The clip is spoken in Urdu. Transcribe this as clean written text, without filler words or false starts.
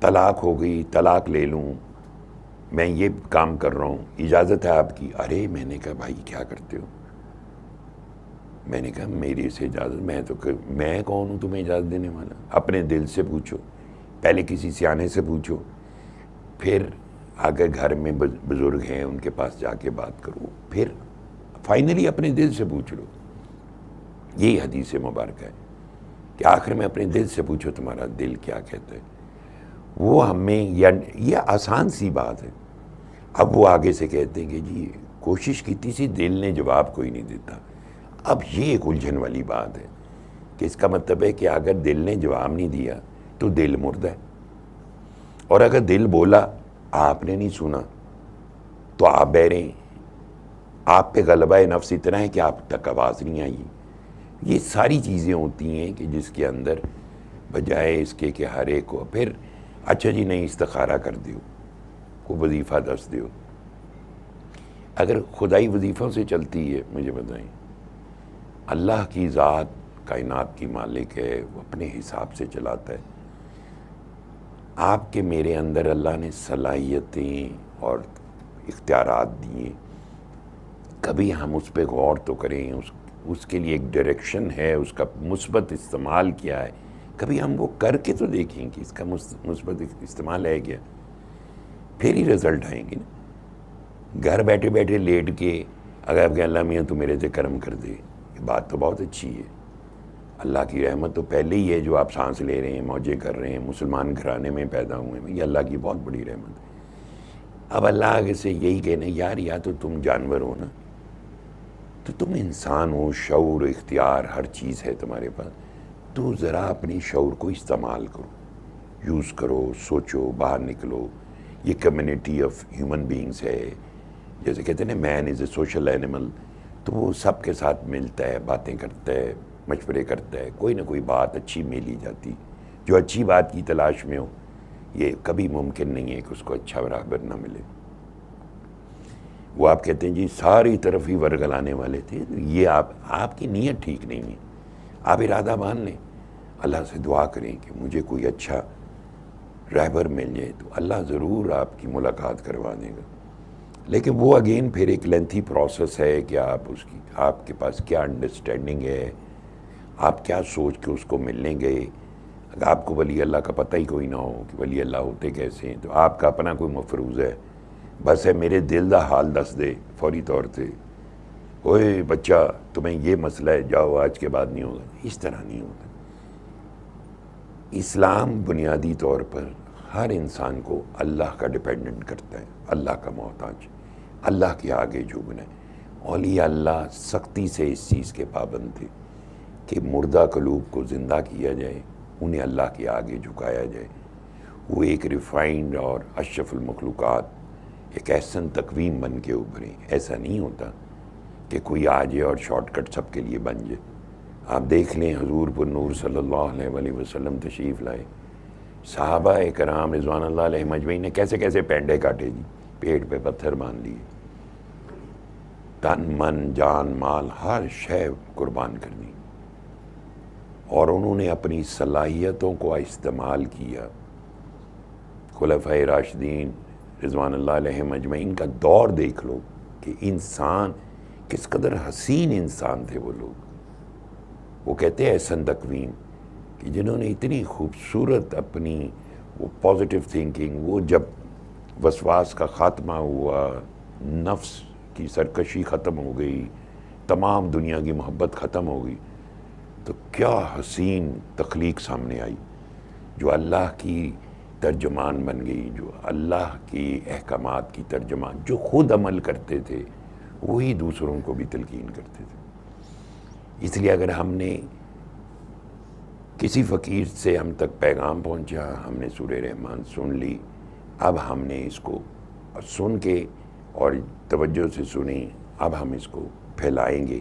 طلاق ہو گئی، طلاق لے لوں، میں یہ کام کر رہا ہوں، اجازت ہے آپ کی؟ ارے میں نے کہا بھائی کیا کرتے ہو؟ میں نے کہا میری سے اجازت، میں کون ہوں تمہیں اجازت دینے والا؟ اپنے دل سے پوچھو، پہلے کسی سیانے سے پوچھو، پھر اگر گھر میں بزرگ ہیں ان کے پاس جا کے بات کرو، پھر فائنلی اپنے دل سے پوچھ لو۔ یہی حدیث مبارکہ ہے کہ آخر میں اپنے دل سے پوچھو تمہارا دل کیا کہتا ہے۔ وہ ہمیں یہ آسان سی بات ہے۔ اب وہ آگے سے کہتے ہیں کہ جی کوشش کی تھی، دل نے جواب کوئی نہیں دیتا۔ اب یہ ایک الجھن والی بات ہے کہ اس کا مطلب ہے کہ اگر دل نے جواب نہیں دیا تو دل مردہ ہے، اور اگر دل بولا آپ نے نہیں سنا تو آپ بہرے ہیں، آپ پہ غلبہ نفس اتنا ہے کہ آپ تک آواز نہیں آئی۔ یہ ساری چیزیں ہوتی ہیں کہ جس کے اندر بجائے اس کے کہ ہر ایک کو پھر اچھا جی نہیں استخارہ کر دیو، کو وظیفہ دس دیو۔ اگر خدائی وظیفوں سے چلتی ہے، مجھے بتائیں، اللہ کی ذات کائنات کی مالک ہے، وہ اپنے حساب سے چلاتا ہے۔ آپ کے میرے اندر اللہ نے صلاحیتیں اور اختیارات دیے، کبھی ہم اس پہ غور تو کریں، اس کے لیے ایک ڈائریکشن ہے، اس کا مثبت استعمال کیا ہے، کبھی ہم وہ کر کے تو دیکھیں کہ اس کا مثبت استعمال ہے کیا، پھر ہی رزلٹ آئیں گے نا۔ گھر بیٹھے بیٹھے لیٹ کے اگر آپ کہ اللہ میاں تو میرے سے کرم کر دے، یہ بات تو بہت اچھی ہے، اللہ کی رحمت تو پہلے ہی ہے جو آپ سانس لے رہے ہیں، موجیں کر رہے ہیں، مسلمان گھرانے میں پیدا ہوئے ہیں، یہ اللہ کی بہت بڑی رحمت ہے۔ اب اللہ آگے سے یہی کہنا یار یا تو تم جانور ہو نا، تو تم انسان ہو، شعور، اختیار، ہر چیز ہے تمہارے پاس، تو ذرا اپنی شعور کو استعمال کرو، یوز کرو، سوچو، باہر نکلو۔ یہ کمیونٹی آف ہیومن بینگز ہے، جیسے کہتے ہیں نا مین از اے سوشل اینیمل، تو وہ سب کے ساتھ ملتا ہے، باتیں کرتا ہے، مشورے کرتا ہے، کوئی نہ کوئی بات اچھی مل ہی جاتی۔ جو اچھی بات کی تلاش میں ہو، یہ کبھی ممکن نہیں ہے کہ اس کو اچھا برابر نہ ملے۔ وہ آپ کہتے ہیں جی ساری طرف ہی ورگلانے والے تھے، یہ آپ کی نیت ٹھیک نہیں ہے، آپ ارادہ مان لیں، اللہ سے دعا کریں کہ مجھے کوئی اچھا رہبر مل جائے تو اللہ ضرور آپ کی ملاقات کروا دے گا۔ لیکن وہ اگین پھر ایک لینتھی پروسیس ہے کہ آپ کے پاس کیا انڈرسٹینڈنگ ہے، آپ کیا سوچ کے اس کو ملنے گئے۔ اگر آپ کو ولی اللہ کا پتہ ہی کوئی نہ ہو کہ ولی اللہ ہوتے کیسے ہیں، تو آپ کا اپنا کوئی مفروض ہے، بس ہے میرے دل دا حال دس دے فوری طور سے، اوئے بچہ تمہیں یہ مسئلہ ہے، جاؤ آج کے بعد نہیں ہوگا، اس طرح نہیں ہوتا۔ اسلام بنیادی طور پر ہر انسان کو اللہ کا ڈیپینڈنٹ کرتا ہے، اللہ کا محتاج، اللہ کے آگے جھکنا ہے۔ اولیاء اللہ سختی سے اس چیز کے پابند تھے کہ مردہ قلوب کو زندہ کیا جائے، انہیں اللہ کے آگے جھکایا جائے۔ وہ ایک ریفائنڈ اور اشرف المخلوقات، ایک احسن تقویم بن کے ابھریں۔ ایسا نہیں ہوتا کہ کوئی آ جائے اور شارٹ کٹ سب کے لیے بن جائے۔ آپ دیکھ لیں حضور پر نور صلی اللہ علیہ وسلم تشریف لائے، صحابہ کرام رضوان اللہ علیہ مجمعین نے کیسے کیسے پینڈے کاٹے جی، پیٹ پہ پتھر باندھ لیے، تن من جان مال ہر شے قربان کر دی، اور انہوں نے اپنی صلاحیتوں کو استعمال کیا۔ خلفائے راشدین رضوان اللہ علیہ مجمعین کا دور دیکھ لو کہ انسان کس قدر حسین انسان تھے وہ لوگ۔ وہ کہتے ہیں احسن تقویم کہ جنہوں نے اتنی خوبصورت اپنی وہ پازیٹیو تھنکنگ، وہ جب وسواس کا خاتمہ ہوا، نفس کی سرکشی ختم ہو گئی، تمام دنیا کی محبت ختم ہو گئی، تو کیا حسین تخلیق سامنے آئی جو اللہ کی ترجمان بن گئی، جو اللہ کی احکامات کی ترجمان، جو خود عمل کرتے تھے وہی دوسروں کو بھی تلقین کرتے تھے۔ اس لیے اگر ہم نے کسی فقیر سے ہم تک پیغام پہنچا، ہم نے سورہ رحمان سن لی، اب ہم نے اس کو سن کے اور توجہ سے سنیں، اب ہم اس کو پھیلائیں گے۔